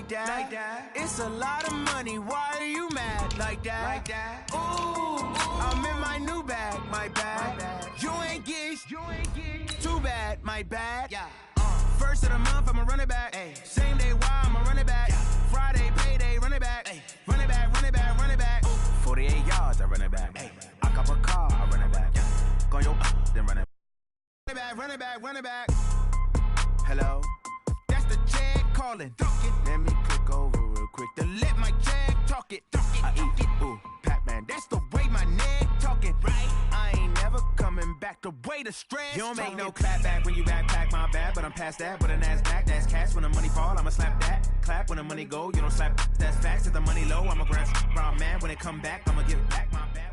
that. It's a lot of money. Why are you mad like that? Ooh, I'm in my new bag. My bad. You ain't get too bad. My bad. First of the month, I'ma run it back. Same day, why I'ma run it back. Friday, payday, run it back. Run it back, run it back, run it back. 48 yards, I run it back. I cop a car, I run it back. Go your then run it back. Run it back, run it back. Hello? That's the check calling. Let me click over real quick to let my check talk it. I eat it, ooh, Pac-Man. That's the way my neck talking. Right? I ain't never coming back the way the stress. You don't make no clap back when you backpack, my bad. But I'm past that with a NASDAQ. That's cash when the money fall, I'ma slap that. Clap when the money go, you don't slap. That's facts. If the money low, I'ma grab brown man. When it come back, I'ma give back my bad.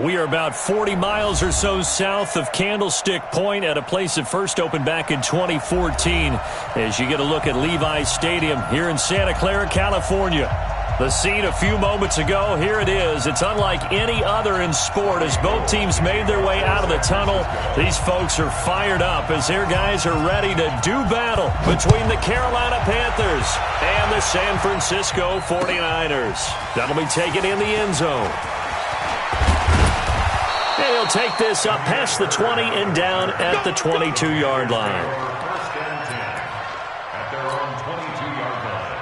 We are about 40 miles or so south of Candlestick Point at a place that first opened back in 2014 as you get a look at Levi's Stadium here in Santa Clara, California. The scene a few moments ago, here it is. It's unlike any other in sport as both teams made their way out of the tunnel. These folks are fired up as their guys are ready to do battle between the Carolina Panthers and the San Francisco 49ers. That'll be taken in the end zone. And he'll take this up past the 20 and down at the 22-yard line. First and 10 at their own 22-yard line.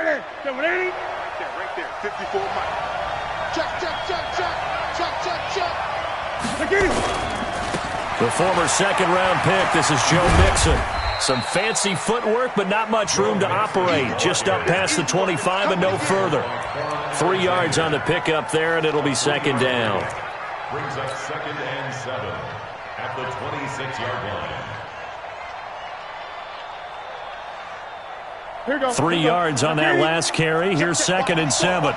Hey, that ready? Right there, 54 miles. Check. Look at him. The former second-round pick, this is Joe Mixon. Some fancy footwork, but not much room to operate. Just up past the 25 and no further. 3 yards on the pickup there, and it'll be second down. Brings up second and 7 at the 26-yard line. 3 yards on that last carry. Here's second and 7.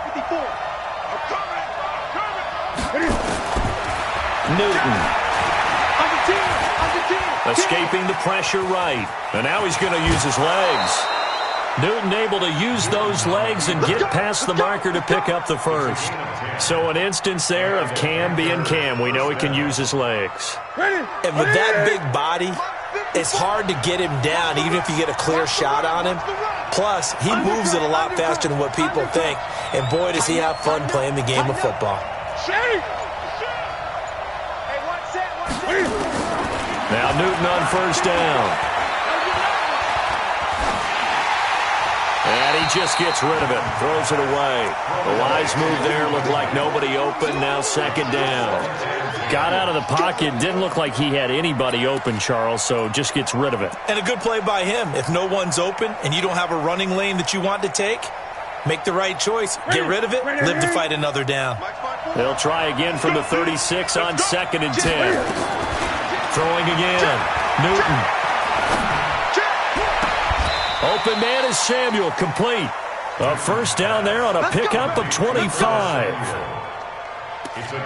Newton. Escaping the pressure right. And now he's going to use his legs. Newton able to use those legs and get past the marker to pick up the first. So an instance there of Cam being Cam. We know he can use his legs. And with that big body, it's hard to get him down even if you get a clear shot on him. Plus, he moves it a lot faster than what people think. And boy, does he have fun playing the game of football. Now Newton on first down. And he just gets rid of it, throws it away. The wise move there, looked like nobody open, now second down. Got out of the pocket, didn't look like he had anybody open, Charles, so just gets rid of it. And a good play by him. If no one's open and you don't have a running lane that you want to take, make the right choice, get rid of it, live to fight another down. They'll try again from the 36 on second and 10. Throwing again. Newton. Open man is Samuel, complete. A first down there on a pickup of 25.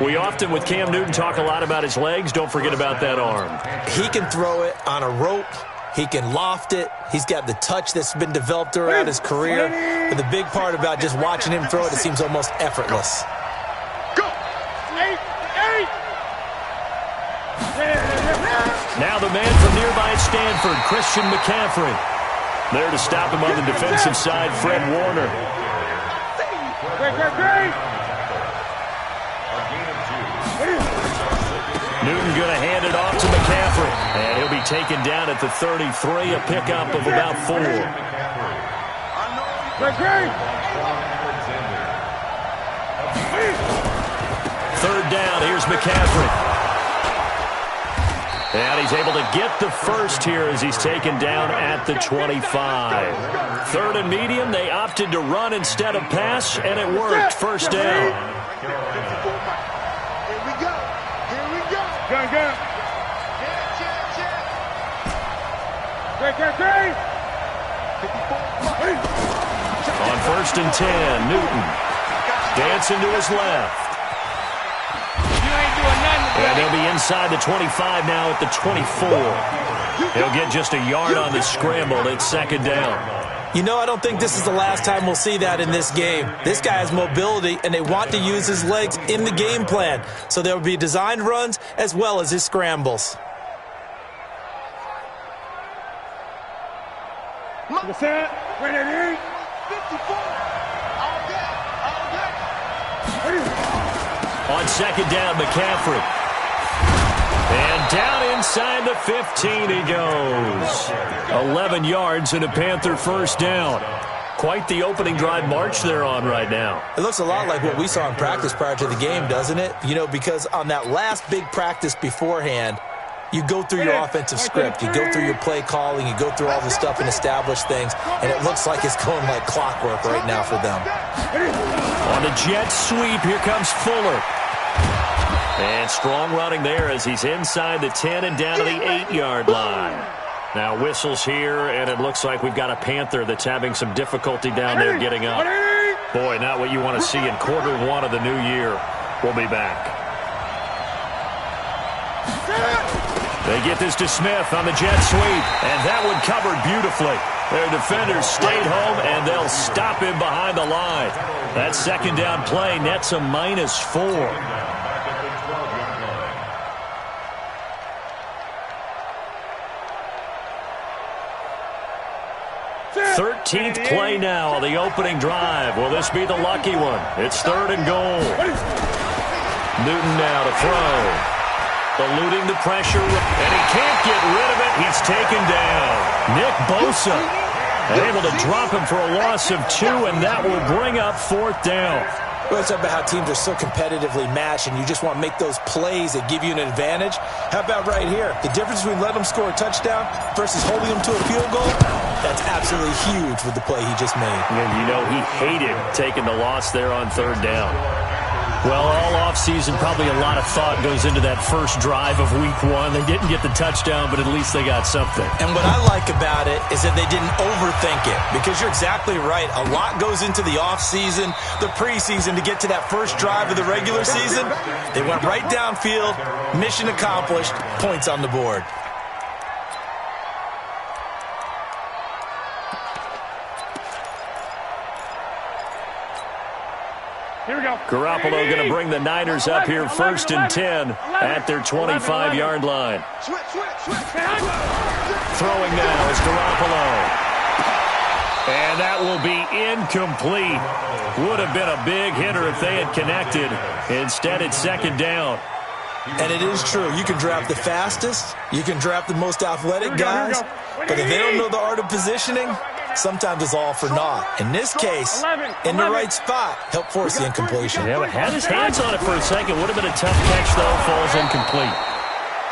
We often, with Cam Newton, talk a lot about his legs. Don't forget about that arm. He can throw it on a rope. He can loft it. He's got the touch that's been developed throughout his career. But the big part about just watching him throw it, it seems almost effortless. Now the man from nearby Stanford, Christian McCaffrey. There to stop him on the defensive side, Fred Warner. Newton going to hand it off to McCaffrey. And he'll be taken down at the 33, a pickup of about 4. Third down, here's McCaffrey. And he's able to get the first here as he's taken down at the 25. Third and medium, they opted to run instead of pass, and it worked. First down. Here we go. Gun. On first and 10, Newton dancing to his left. And they'll be inside the 25 now at the 24. He'll get just a yard on the scramble. It's second down. You know, I don't think this is the last time we'll see that in this game. This guy has mobility, and they want to use his legs in the game plan. So there will be designed runs as well as his scrambles. Set, ready, 54. On second down, McCaffrey. And down inside the 15 he goes. 11 yards and a Panther first down. Quite the opening drive march they're on right now. It looks a lot like what we saw in practice prior to the game, doesn't it? You know, because on that last big practice beforehand, you go through your offensive script, you go through your play calling, you go through all the stuff and establish things, and it looks like it's going like clockwork right now for them. On the jet sweep, here comes Fuller. And strong running there as he's inside the 10 and down to the 8-yard line. Now whistles here, and it looks like we've got a Panther that's having some difficulty down there getting up. Boy, not what you want to see in quarter one of the new year. We'll be back. They get this to Smith on the jet sweep, and that one covered beautifully. Their defenders stayed home, and they'll stop him behind the line. That second down play nets a -4. 13th play now on the opening drive. Will this be the lucky one? It's 3rd and goal. Newton now to throw. Eluding the pressure, and he can't get rid of it. He's taken down. Nick Bosa able to drop him for a loss of 2, and that will bring up 4th down. Well, it's about how teams are so competitively matched, and you just want to make those plays that give you an advantage. How about right here? The difference between letting them score a touchdown versus holding them to a field goal, that's absolutely huge with the play he just made. And you know he hated taking the loss there on 3rd down. Well, all offseason, probably a lot of thought goes into that first drive of week 1. They didn't get the touchdown, but at least they got something. And what I like about it is that they didn't overthink it, because you're exactly right. A lot goes into the offseason, the preseason, to get to that first drive of the regular season. They went right downfield, mission accomplished, points on the board. Here we go. Garoppolo going to bring the Niners up here 1st and 10 at their 25-yard line. Throwing now is Garoppolo. And that will be incomplete. Would have been a big hitter if they had connected. Instead, it's 2nd down. And it is true. You can draft the fastest. You can draft the most athletic guys. But if they don't know the art of positioning, sometimes it's all for naught. In this case, in the right spot, help force the incompletion. Yeah, but had his hands on it for a second. Would have been a tough catch, though. Falls incomplete.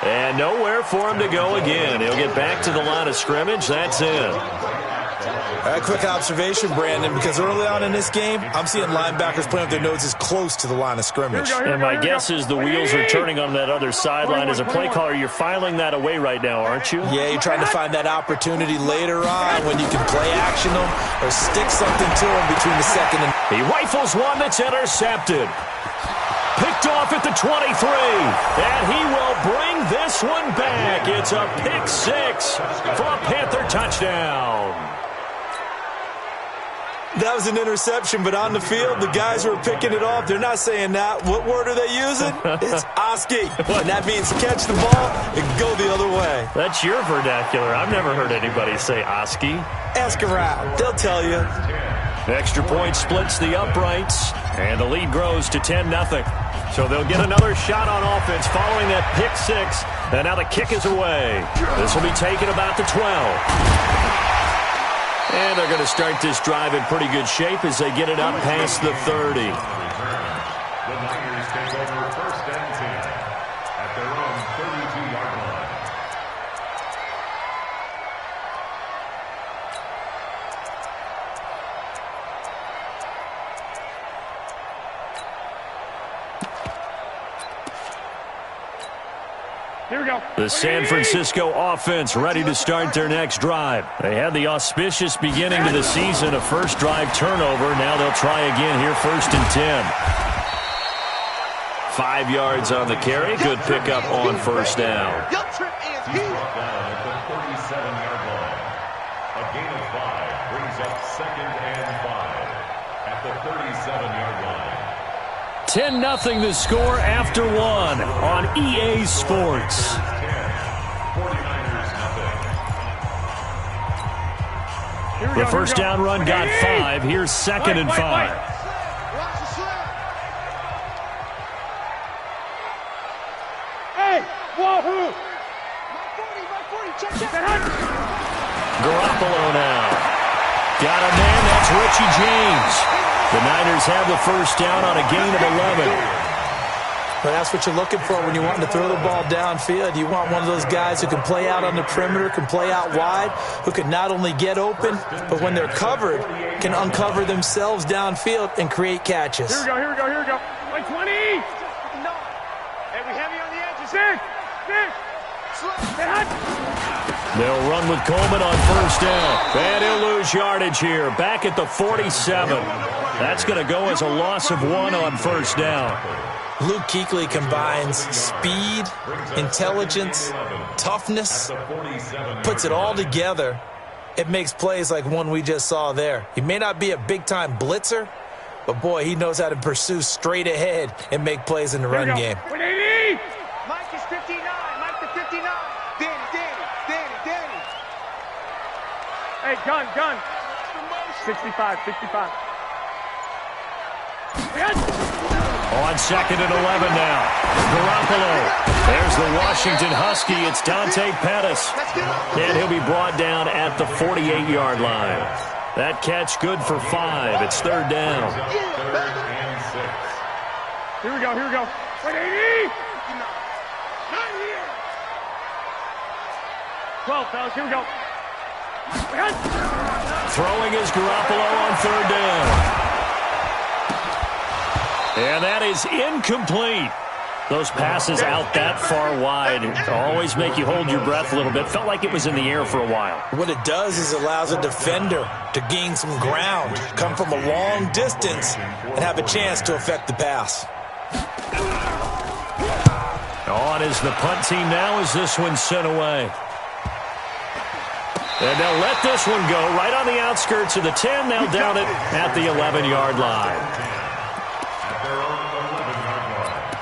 And nowhere for him to go again. He'll get back to the line of scrimmage. That's in. A quick observation, Brandon, because early on in this game, I'm seeing linebackers playing with their noses close to the line of scrimmage. And my guess is the wheels are turning on that other sideline. As a play caller, you're filing that away right now, aren't you? Yeah, you're trying to find that opportunity later on when you can play action them or stick something to them between the 2nd and... He rifles one that's intercepted. Picked off at the 23. And he will bring this one back. It's a pick 6 for a Panther touchdown. That was an interception, but on the field, the guys who are picking it off, they're not saying that. What word are they using? It's Oski. And that means catch the ball and go the other way. That's your vernacular. I've never heard anybody say Oski. Ask around. They'll tell you. Extra point splits the uprights, and the lead grows to 10-0. So they'll get another shot on offense following that pick 6, and now the kick is away. This will be taken about the 12. And they're going to start this drive in pretty good shape as they get it up past the 30. The Niners take over 1st and 10 at their own 32-yard line. Here we go. The San Francisco offense ready to start their next drive. They had the auspicious beginning to the season, a first drive turnover. Now they'll try again here 1st and 10. 5 yards on the carry. Good pickup on 1st down. A gain of 5 brings up 2nd and 5 at the 37-yard line. 10-0 the score after 1 on EA Sports. 49ers nothing. The first down run got 5. Here's 2nd and 5. Hey, wahoo! Garoppolo now. Got a man, that's Richie James. The Niners have the first down on a gain of 11. Well, that's what you're looking for when you want to throw the ball downfield. You want one of those guys who can play out on the perimeter, can play out wide, who can not only get open, but when they're covered, can uncover themselves downfield and create catches. Here we go. Like 20. Hey, we heavy on the edges. Six. They'll run with Coleman on first down. And he'll lose yardage here. Back at the 47. That's going to go as a loss of 1 on first down. Luke Kuechly combines speed, intelligence, toughness, puts it all together. It makes plays like one we just saw there. He may not be a big-time blitzer, but, boy, he knows how to pursue straight ahead and make plays in the run game. 180. Mike is 59. Mike the 59. Danny. Hey, gun. 65. On 2nd and 11 now. Garoppolo. There's the Washington Husky. It's Dante Pettis. And he'll be brought down at the 48-yard line. That catch good for 5. It's 3rd down. 3rd and 6. Here we go. 180. 12, fellas. Here we go. Throwing is Garoppolo on 3rd down. And that is incomplete. Those passes out that far wide always make you hold your breath a little bit. Felt like it was in the air for a while. What it does is allows a defender to gain some ground, come from a long distance, and have a chance to affect the pass. On is the punt team now as this one's sent away. And they'll let this one go right on the outskirts of the 10. They'll down it at the 11-yard line. At their own 11-yard line.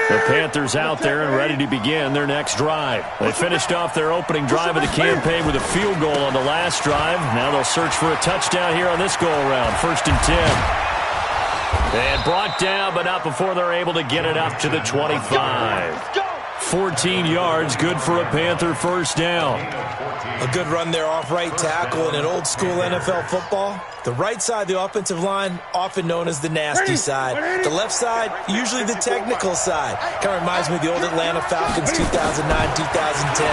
The Panthers out there and ready to begin their next drive. They finished off their opening drive of the campaign with a field goal on the last drive. Now they'll search for a touchdown here on this go-around. 1st and 10. And brought down, but not before they're able to get it up to the 25. 14 yards, good for a Panther first down. A good run there off right tackle in an old-school NFL football. The right side of the offensive line, often known as the nasty side. The left side, usually the technical side. Kind of reminds me of the old Atlanta Falcons 2009, 2010.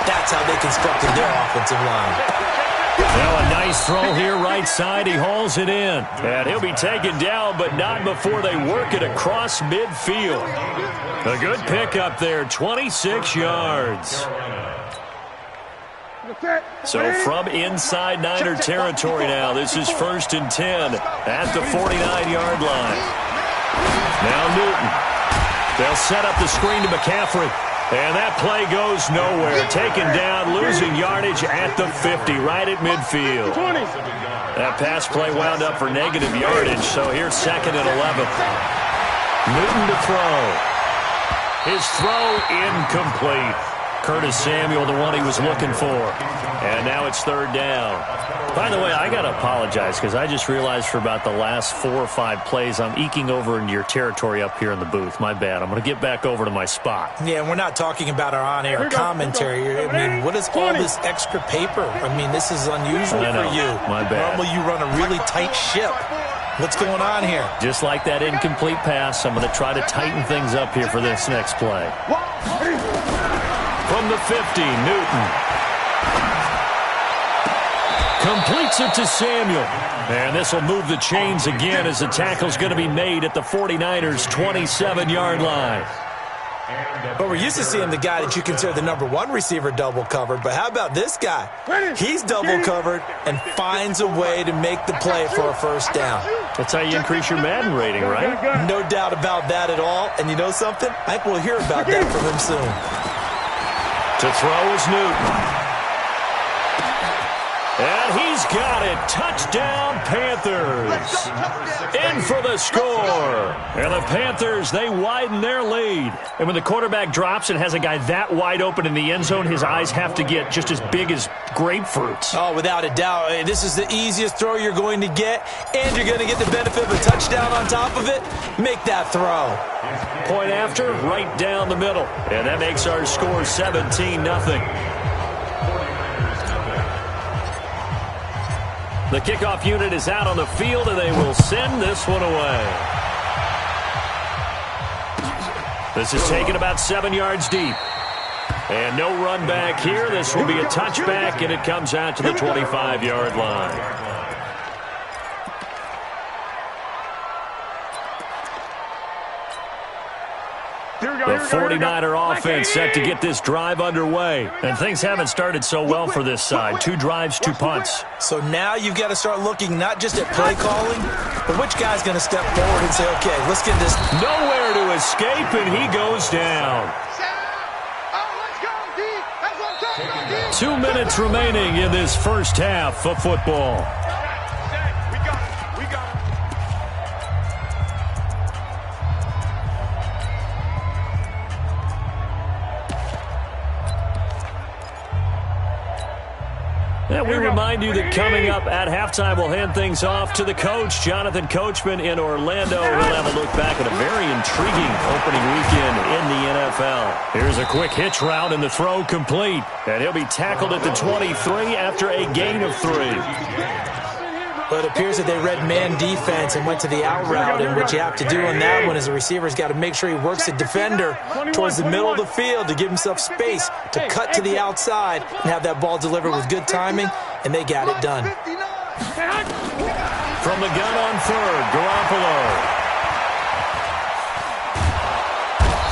That's how they constructed their offensive line. Now a nice throw here right side. He hauls it in. And he'll be taken down, but not before they work it across midfield. A good pickup there, 26 yards. So from inside Niner territory now, this is 1st and 10 at the 49-yard line. Now Newton. They'll set up the screen to McCaffrey. And that play goes nowhere. Taken down, losing yardage at the 50, right at midfield. That pass play wound up for negative yardage, so here's 2nd and 11. Newton to throw. His throw incomplete. Curtis Samuel, the one he was looking for. And now it's 3rd down. By the way, I got to apologize because I just realized for about the last 4 or 5 plays, I'm eking over into your territory up here in the booth. My bad. I'm going to get back over to my spot. Yeah, and we're not talking about our on-air commentary. I mean, what is all this extra paper? I mean, this is unusual for you. My bad. Normally you run a really tight ship. What's going on here? Just like that incomplete pass, I'm going to try to tighten things up here for this next play. From the 50, Newton. Completes it to Samuel. And this will move the chains again as the tackle's going to be made at the 49ers' 27-yard line. But we're used to seeing the guy that you consider the #1 receiver double covered. But how about this guy? He's double covered and finds a way to make the play for a first down. That's how you increase your Madden rating, right? No doubt about that at all. And you know something? I think we'll hear about that from him soon. To throw is Newton. And he's got it. Touchdown, Panthers. In for the score. And the Panthers, they widen their lead. And when the quarterback drops and has a guy that wide open in the end zone, his eyes have to get just as big as grapefruits. Oh, without a doubt. This is the easiest throw you're going to get, and you're going to get the benefit of a touchdown on top of it. Make that throw. Point after, right down the middle. And that makes our score 17-0. The kickoff unit is out on the field, and they will send this one away. This is taken about 7 yards deep. And no run back here. This will be a touchback, and it comes out to the 25-yard line. The 49er offense set to get this drive underway. And things haven't started so well for this side. 2 drives, 2 punts. So now you've got to start looking not just at play calling, but which guy's going to step forward and say, okay, let's get this. Nowhere to escape, and he goes down. 2 minutes remaining in this first half of football. And we remind you that coming up at halftime, we'll hand things off to the coach, Jonathan Coachman in Orlando. He'll have a look back at a very intriguing opening weekend in the NFL. Here's a quick hitch route and the throw complete. And he'll be tackled at the 23 after a gain of 3. But it appears that they read man defense and went to the out route, and what you have to do on that one is the receiver's got to make sure he works the defender towards the middle of the field to give himself space to cut to the outside and have that ball delivered with good timing, and they got it done. From the gun on third, Garoppolo.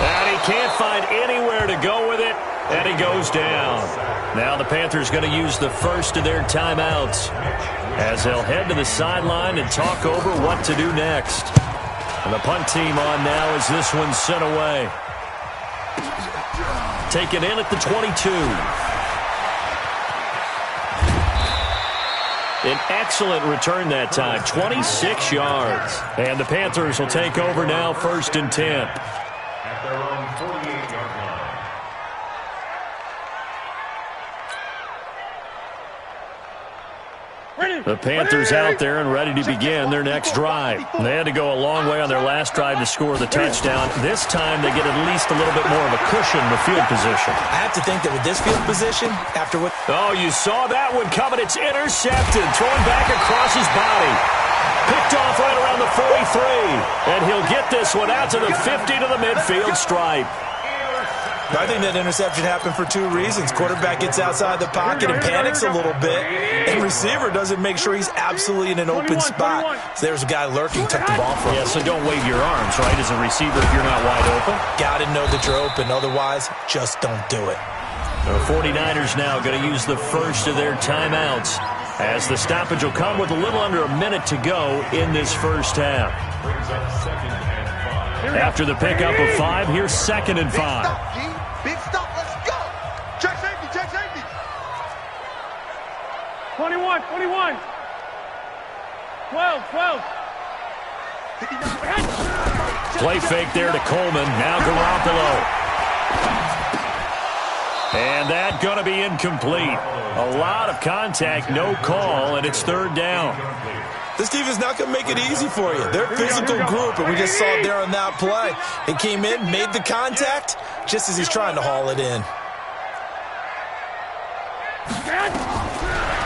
And he can't find anywhere to go with it, and he goes down. Now the Panthers going to use the first of their timeouts as they'll head to the sideline and talk over what to do next. And the punt team on now as this one's sent away. Taken in at the 22. An excellent return that time, 26 yards. And the Panthers will take over now, 1st and 10. At their own 48-yard line. The Panthers out there and ready to begin their next drive. They had to go a long way on their last drive to score the touchdown. This time they get at least a little bit more of a cushion in the field position. I have to think that with this field position, after what... Oh, you saw that one coming. It's intercepted. Thrown back across his body. Picked off right around the 43. And he'll get this one out to the 50 to the midfield stripe. I think that interception happened for 2 reasons. Quarterback gets outside the pocket and panics a little bit, and receiver doesn't make sure he's absolutely in an open spot. So there's a guy lurking, took the ball from him. Yeah, so don't wave your arms, right, as a receiver if you're not wide open. Got to know that you're open. Otherwise, just don't do it. The 49ers now going to use the first of their timeouts as the stoppage will come with a little under a minute to go in this first half. After the pickup of 5, here's 2nd and 5. Big stop, let's go. Check safety, check safety. 21, 21. 12, 12. Play fake there to Coleman. Now Garoppolo. And that going to be incomplete. A lot of contact, no call, and it's 3rd down. This team is not going to make it easy for you. They're a physical group, and we just saw it there on that play. They came in, made the contact, just as he's trying to haul it in.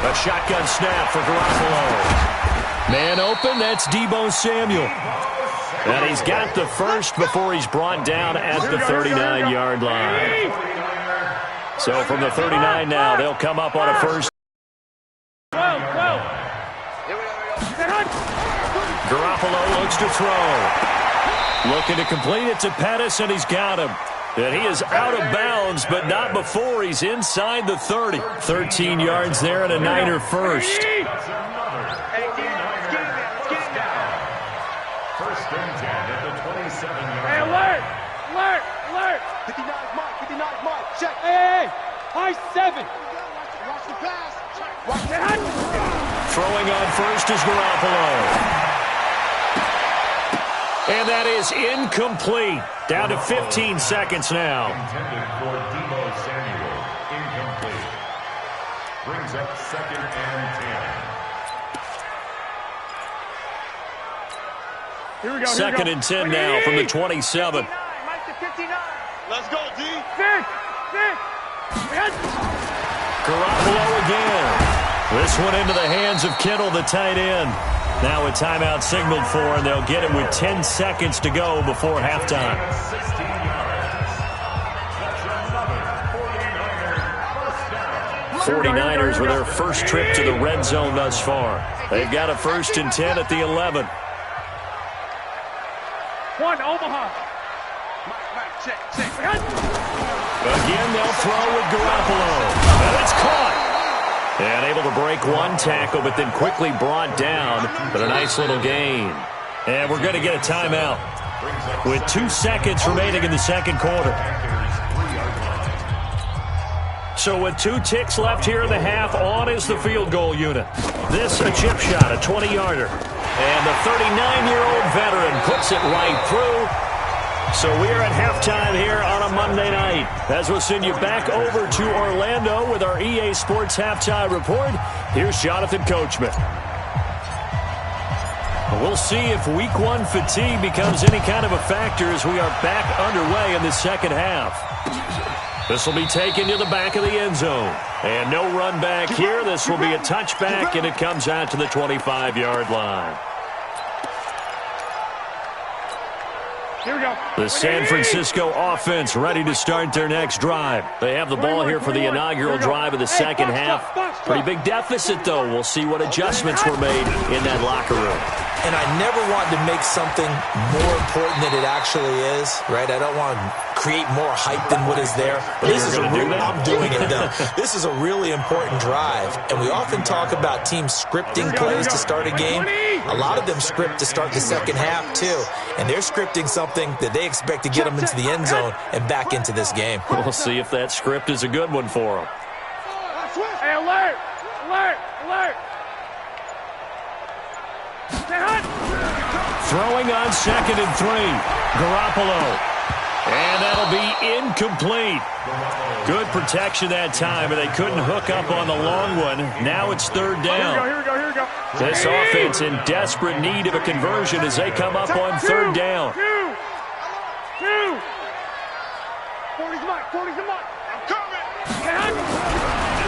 A shotgun snap for Garoppolo. Man open, that's Deebo Samuel. And he's got the first before he's brought down at the 39-yard line. So from the 39 now, they'll come up on a first. 12, 12. Garoppolo looks to throw. Looking to complete it to Pettis, and he's got him. And he is out of bounds, but not before he's inside the 30. 13 yards there and a Niner first. That's another 49er first down. First and 10 at the 27-yard Hey, line. alert! 59's Mike. Check. Hey! High 7! Watch the pass. Watch that! Throwing on first is Garoppolo. And that is incomplete. Down to 15 seconds now. Intended for Deebo Samuel. Incomplete. Brings up second and 10. Here we go. Second and 10 now from the 27. Mike to 59. Let's go, D. Six. Garoppolo again. This one into the hands of Kittle, the tight end. Now a timeout signaled for, and they'll get it with 10 seconds to go before halftime. 16 yards. That's another 49er first down. 49ers with their first trip to the red zone thus far. They've got a first and 10 at the 11. One, Omaha. Mike, check. Again, they'll throw with Garoppolo. And it's caught. And able to break one tackle, but then quickly brought down. But a nice little gain. And we're going to get a timeout with 2 seconds remaining in the second quarter. So with 2 ticks left here in the half, on is the field goal unit. This a chip shot, a 20-yarder. And the 39-year-old veteran puts it right through. So we are at halftime here on a Monday night. As we'll send you back over to Orlando with our EA Sports Halftime Report, here's Jonathan Coachman. We'll see if Week 1 fatigue becomes any kind of a factor as we are back underway in the second half. This will be taken to the back of the end zone. And no run back here. This will be a touchback, and it comes out to the 25-yard line. Here we go. The San Francisco offense ready to start their next drive. They have the ball here for the inaugural drive of the second half. Pretty big deficit, though. We'll see what adjustments were made in that locker room. And I never want to make something more important than it actually is, right? I don't want to create more hype than what is there. But this is I'm doing it, though. This is a really important drive. And we often talk about teams scripting plays to start a game. A lot of them script to start the second half, too. And they're scripting something that they expect to get them into the end zone and back into this game. We'll see if that script is a good one for them. Hey, alert! Throwing on second and 3. Garoppolo. And that'll be incomplete. Good protection that time, but they couldn't hook up on the long one. Now it's third down. Here we go. This offense in desperate need of a conversion as they come up on third down. Two. 40's Mike. I'm coming.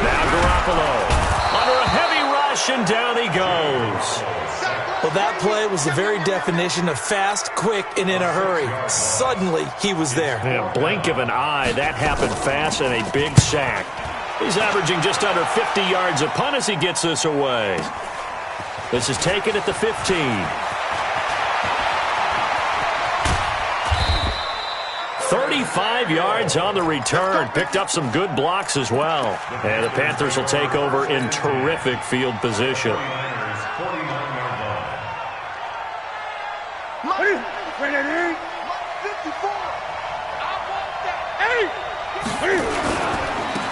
Now Garoppolo under a heavy rush, and down he goes. Well, that play was the very definition of fast, quick, and in a hurry. Suddenly, he was there. In a blink of an eye, that happened fast, and a big sack. He's averaging just under 50 yards a punt as he gets this away. This is taken at the 15. 35 yards on the return. Picked up some good blocks as well. And the Panthers will take over in terrific field position.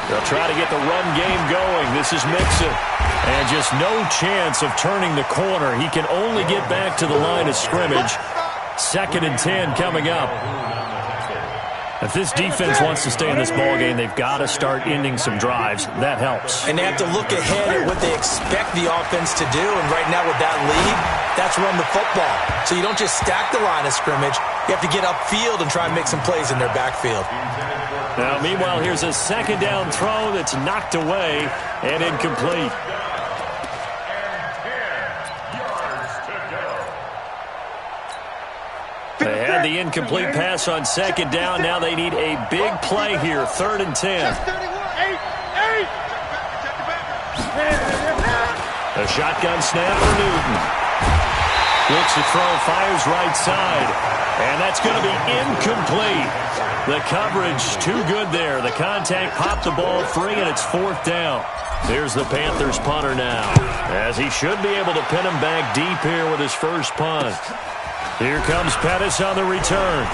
They'll try to get the run game going. This is Mixon. And just no chance of turning the corner. He can only get back to the line of scrimmage. Second and 10 coming up. If this defense wants to stay in this ballgame, they've got to start ending some drives. That helps. And they have to look ahead at what they expect the offense to do. And right now with that lead, that's run the football. So you don't just stack the line of scrimmage. You have to get upfield and try and make some plays in their backfield. Now, meanwhile, here's a second down throw that's knocked away and incomplete. They had the incomplete pass on second down. Now they need a big play here, third and 10. A shotgun snap for Newton. Looks to throw, fires right side. And that's going to be incomplete. The coverage too good there. The contact popped the ball free, and it's 4th down. Here's the Panthers punter now, as he should be able to pin him back deep here with his first punt. Here comes Pettis on the return.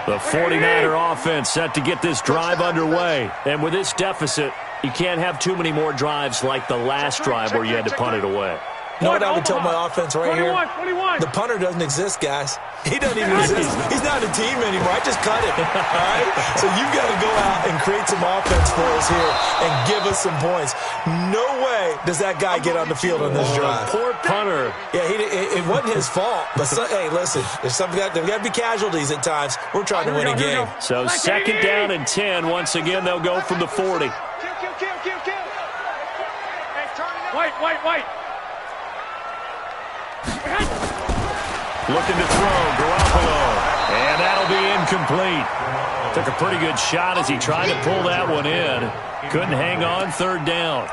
The 49er offense set to get this drive underway. And with this deficit, you can't have too many more drives like the last drive where you had to punt it away. You know what I would tell my offense right 21, here? 21. The punter doesn't exist, guys. He doesn't even exist. He's not a team anymore. I just cut him. All right? So you've got to go out and create some offense for us here and give us some points. No way does that guy get on the field on this drive. Poor punter. Yeah, it wasn't his fault. But, hey, listen, there's got to be casualties at times. We're trying to win a game. So 2nd down and 10. Once again, they'll go from the 40. Kill. White. Looking to throw, Garoppolo. And that'll be incomplete. Took a pretty good shot as he tried to pull that one in. Couldn't hang on, 3rd down.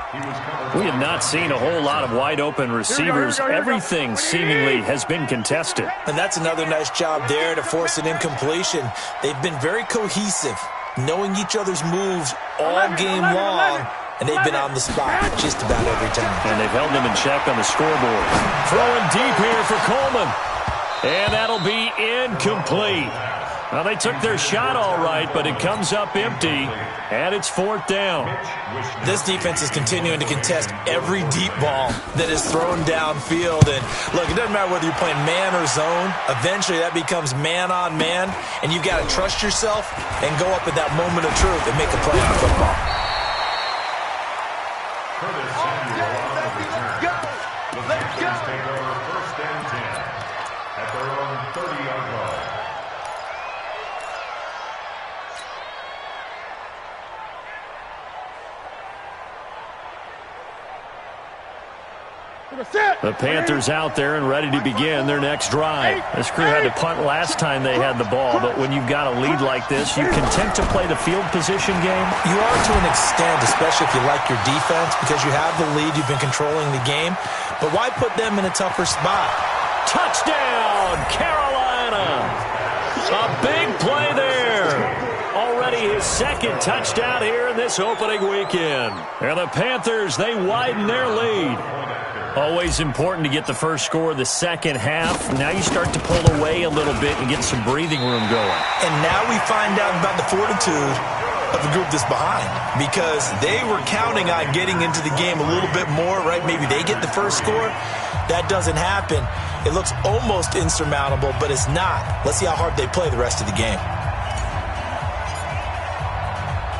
We have not seen a whole lot of wide-open receivers. Everything seemingly has been contested. And that's another nice job there to force an incompletion. They've been very cohesive, knowing each other's moves all game long. And they've been on the spot just about every time. And they've held them in check on the scoreboard. Throwing deep here for Coleman. And that'll be incomplete. Well, they took their shot all right, but it comes up empty. And it's 4th down. This defense is continuing to contest every deep ball that is thrown downfield. And, look, it doesn't matter whether you're playing man or zone. Eventually, that becomes man-on-man. And you've got to trust yourself and go up at that moment of truth and make a play on the football. Let's go. Take over 1st and 10 at their own 30-yard line. The Panthers out there and ready to begin their next drive. This crew had to punt last time they had the ball, but when you've got a lead like this, you content to play the field position game? You are to an extent, especially if you like your defense, because you have the lead, you've been controlling the game. But why put them in a tougher spot? Touchdown, Carolina! A big play there. Already his 2nd touchdown here in this opening weekend. And the Panthers, they widen their lead. Always important to get the first score of the second half. Now you start to pull away a little bit and get some breathing room going. And now we find out about the fortitude of the group that's behind, because they were counting on getting into the game a little bit more, right? Maybe they get the first score. That doesn't happen. It looks almost insurmountable, but it's not. Let's see how hard they play the rest of the game.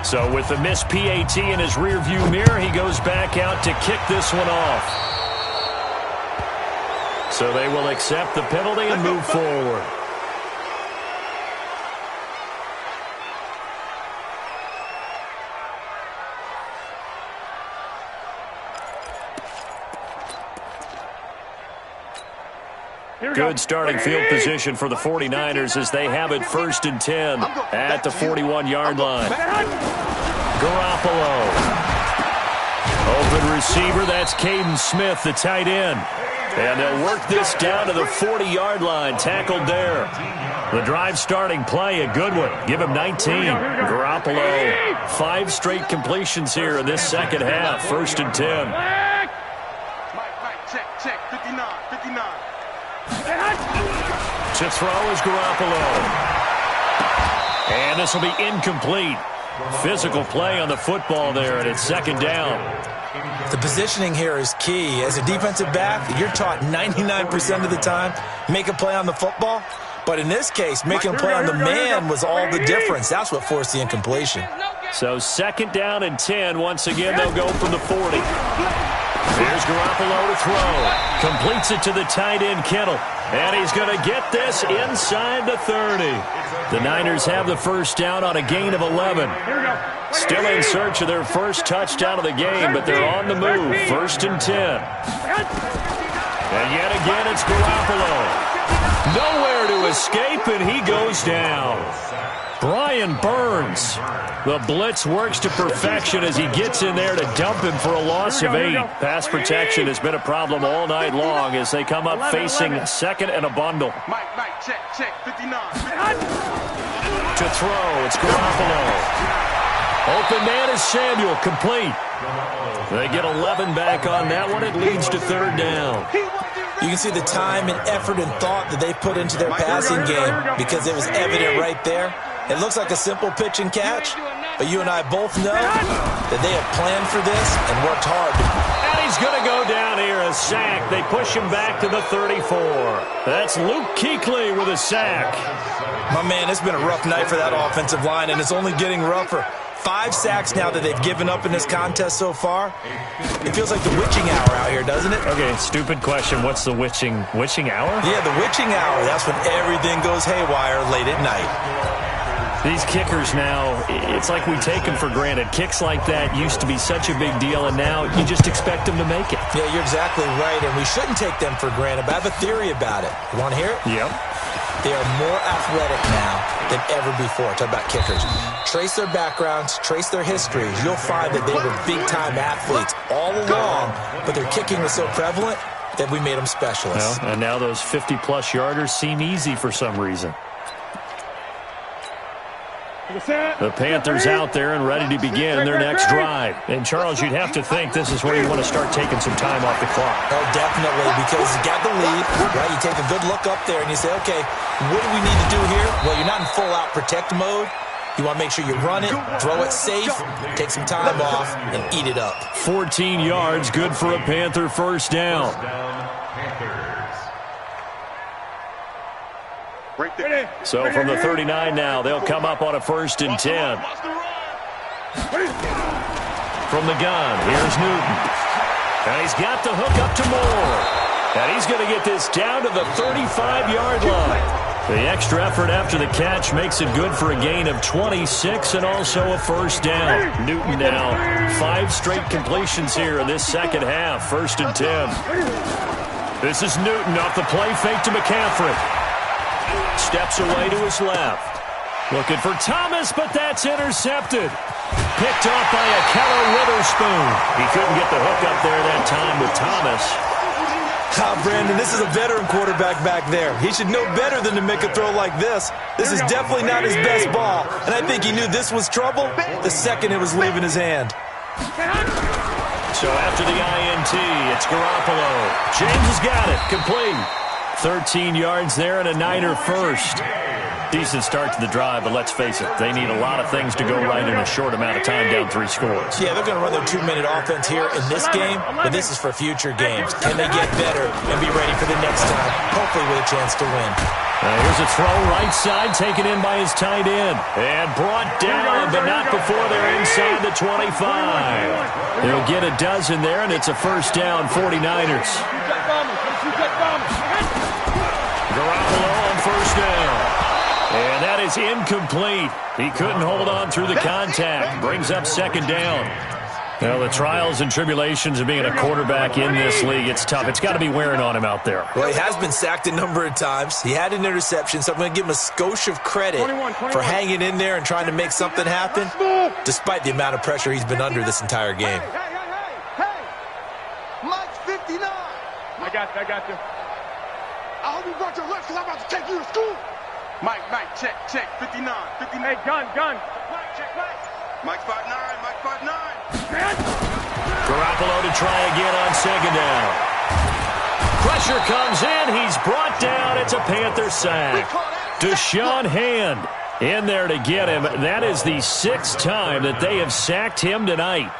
So with the missed PAT in his rearview mirror, he goes back out to kick this one off. So they will accept the penalty and move forward. Good starting field position for the 49ers as they have it 1st and 10 at the 41-yard line. Garoppolo. Open receiver, that's Caden Smith, the tight end. And they'll work this down to the 40-yard line, tackled there. The drive starting play, a good one. Give him 19. Garoppolo, 5 straight completions here in this second half, 1st and 10. Mike, check, 59. To throw is Garoppolo. And this will be incomplete. Physical play on the football there, and it's 2nd down. The positioning here is key. As a defensive back, you're taught 99% of the time, make a play on the football. But in this case, making a play on the man was all the difference. That's what forced the incompletion. So 2nd down and 10. Once again, they'll go from the 40. Here's Garoppolo to throw. Completes it to the tight end, Kittle. And he's going to get this inside the 30. The Niners have the first down on a gain of 11. Still in search of their first touchdown of the game, but they're on the move. 1st and 10. And yet again, it's Garoppolo. Nowhere to escape, and he goes down. Brian Burns. The blitz works to perfection as he gets in there to dump him for a loss of 8. Pass protection has been a problem all night long as they come up facing second and a bundle. Mike, check, 59. To throw, it's Garoppolo. Open man is Samuel, complete. They get 11 back on that one. It leads to third down. You can see the time and effort and thought that they put into their passing game because it was evident right there. It looks like a simple pitch and catch, but you and I both know that they have planned for this and worked hard. And he's going to go down here, a sack. They push him back to the 34. That's Luke Kuechly with a sack. My man, it's been a rough night for that offensive line, and it's only getting rougher. 5 sacks now that they've given up in this contest so far. It feels like the witching hour out here, doesn't it? Okay, stupid question. What's the witching hour? Yeah, the witching hour. That's when everything goes haywire late at night. These kickers now, it's like we take them for granted. Kicks like that used to be such a big deal, and now you just expect them to make it. Yeah, you're exactly right, and we shouldn't take them for granted, but I have a theory about it. You want to hear it? Yep. They are more athletic now than ever before. Talk about kickers. Trace their backgrounds, trace their histories. You'll find that they were big-time athletes all along, but their kicking was so prevalent that we made them specialists. Well, and now those 50-plus yarders seem easy for some reason. The Panthers out there and ready to begin their next drive. And, Charles, you'd have to think this is where you want to start taking some time off the clock. Oh, definitely, because you got the lead, right? You take a good look up there and you say, okay, what do we need to do here? Well, you're not in full-out protect mode. You want to make sure you run it, throw it safe, take some time off, and eat it up. 14 yards, good for a Panther first down. Right there. So from the 39 now, they'll come up on a 1st and 10. From the gun, here's Newton. And he's got the hook up to Moore. And he's going to get this down to the 35-yard line. The extra effort after the catch makes it good for a gain of 26 and also a first down. Newton now 5 straight completions here in this second half. 1st and 10. This is Newton off the play fake to McCaffrey. Steps away to his left. Looking for Thomas, but that's intercepted. Picked off by a Keller Witherspoon. He couldn't get the hook up there that time with Thomas. Brandon, this is a veteran quarterback back there. He should know better than to make a throw like this. This is definitely not his best ball, and I think he knew this was trouble the second it was leaving his hand. So after the INT, it's Garoppolo. James has got it, complete. 13 yards there and a Niner first. Decent start to the drive, but let's face it, they need a lot of things to go right in a short amount of time down 3 scores. Yeah, they're going to run their 2-minute offense here in this game, but this is for future games. Can they get better and be ready for the next time, hopefully with a chance to win? Here's a throw right side, taken in by his tight end. And brought down, but not before they're inside the 25. They'll get a dozen there, and it's a first down, 49ers. Garoppolo on first down. And that is incomplete. He couldn't hold on through the contact. Brings up second down. Well, the trials and tribulations of being a quarterback in this league, it's tough. It's got to be wearing on him out there. Well, he has been sacked a number of times. He had an interception, so I'm going to give him a skosh of credit for hanging in there and trying to make something happen, despite the amount of pressure he's been under this entire game. Hey! Mike's 59! I got you. I hope you brought your lunch because I'm about to take you to school. Mike, check, 59. Hey, gun. Mike, check, Mike's 5'9", Mike 5'9". Garoppolo to try again on second down. Pressure comes in. He's brought down. It's a Panther sack. Deshaun Hand in there to get him. That is the 6th time that they have sacked him tonight.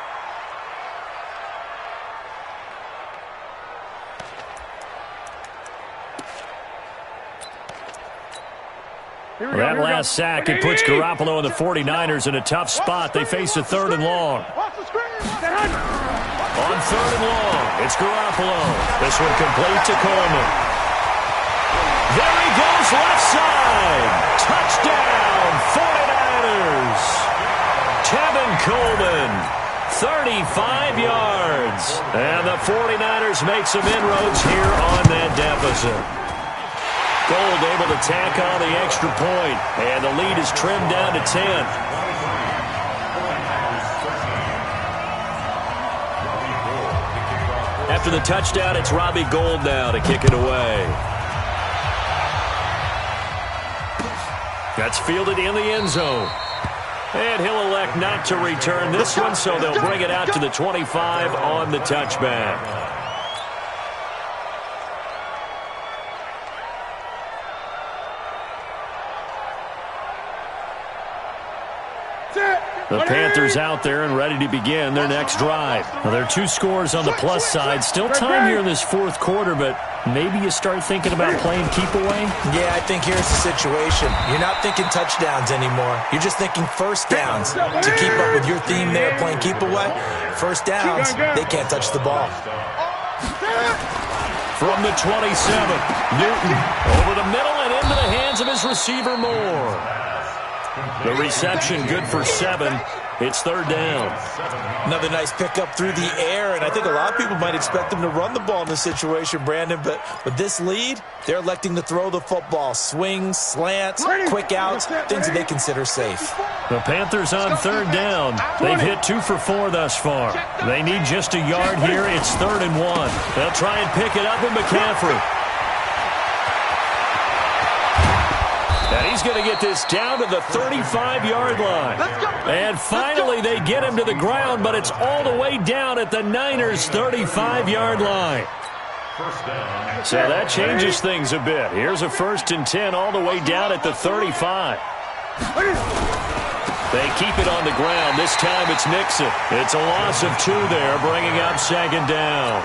That last sack, it puts Garoppolo and the 49ers in a tough spot. They face a 3rd and long. On 3rd and long, it's Garoppolo. This one complete to Coleman. There he goes, left side. Touchdown, 49ers. Tevin Coleman, 35 yards. And the 49ers make some inroads here on that deficit. Gold able to tack on the extra point, and the lead is trimmed down to 10. After the touchdown, it's Robbie Gould now to kick it away. That's fielded in the end zone. And he'll elect not to return this one, so they'll bring it out to the 25 on the touchback. The Panthers out there and ready to begin their next drive. Well, there are 2 scores on the plus side. Still time here in this fourth quarter, but maybe you start thinking about playing keep away? Yeah, I think here's the situation. You're not thinking touchdowns anymore. You're just thinking first downs. To keep up with your theme there, playing keep away, first downs, they can't touch the ball. From the 27, Newton over the middle and into the hands of his receiver Moore. The reception good for 7. It's third down. Another nice pickup through the air, and I think a lot of people might expect them to run the ball in this situation, Brandon, but with this lead, they're electing to throw the football. Swings, slants, quick outs, things that they consider safe. The Panthers on third down. They've hit 2 for 4 thus far. They need just a yard here. It's 3rd and 1. They'll try and pick it up with McCaffrey. And he's going to get this down to the 35-yard line. And finally, they get him to the ground, but it's all the way down at the Niners' 35-yard line. So that changes things a bit. Here's a 1st and 10 all the way down at the 35. They keep it on the ground. This time it's Nixon. It's a loss of 2 there, bringing up 2nd down.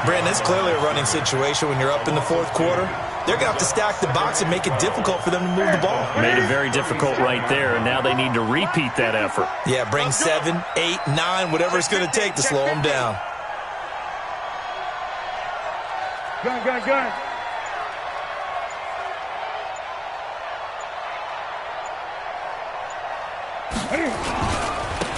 Brandon, it's clearly a running situation when you're up in the fourth quarter. They're going to have to stack the box and make it difficult for them to move the ball. Made it very difficult right there, and now they need to repeat that effort. Yeah, bring 7, 8, 9, whatever it's going to take to slow them down. Gun.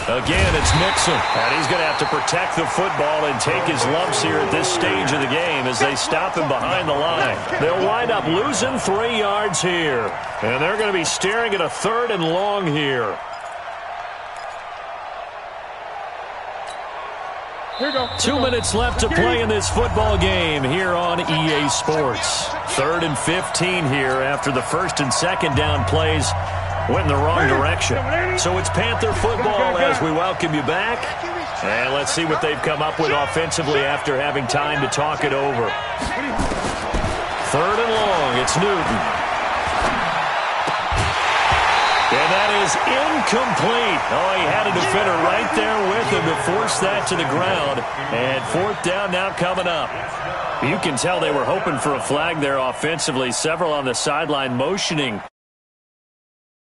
Again, it's Nixon, and he's going to have to protect the football and take his lumps here at this stage of the game as they stop him behind the line. They'll wind up losing 3 yards here, and they're going to be staring at a 3rd and long here. Here you go. 2 minutes left to play in this football game here on EA Sports. 3rd and 15 here after the 1st and 2nd down plays went in the wrong direction. So it's Panther football as we welcome you back. And let's see what they've come up with offensively after having time to talk it over. 3rd and long, it's Newton. And that is incomplete. Oh, he had a defender right there with him to force that to the ground. And 4th down now coming up. You can tell they were hoping for a flag there offensively. Several on the sideline motioning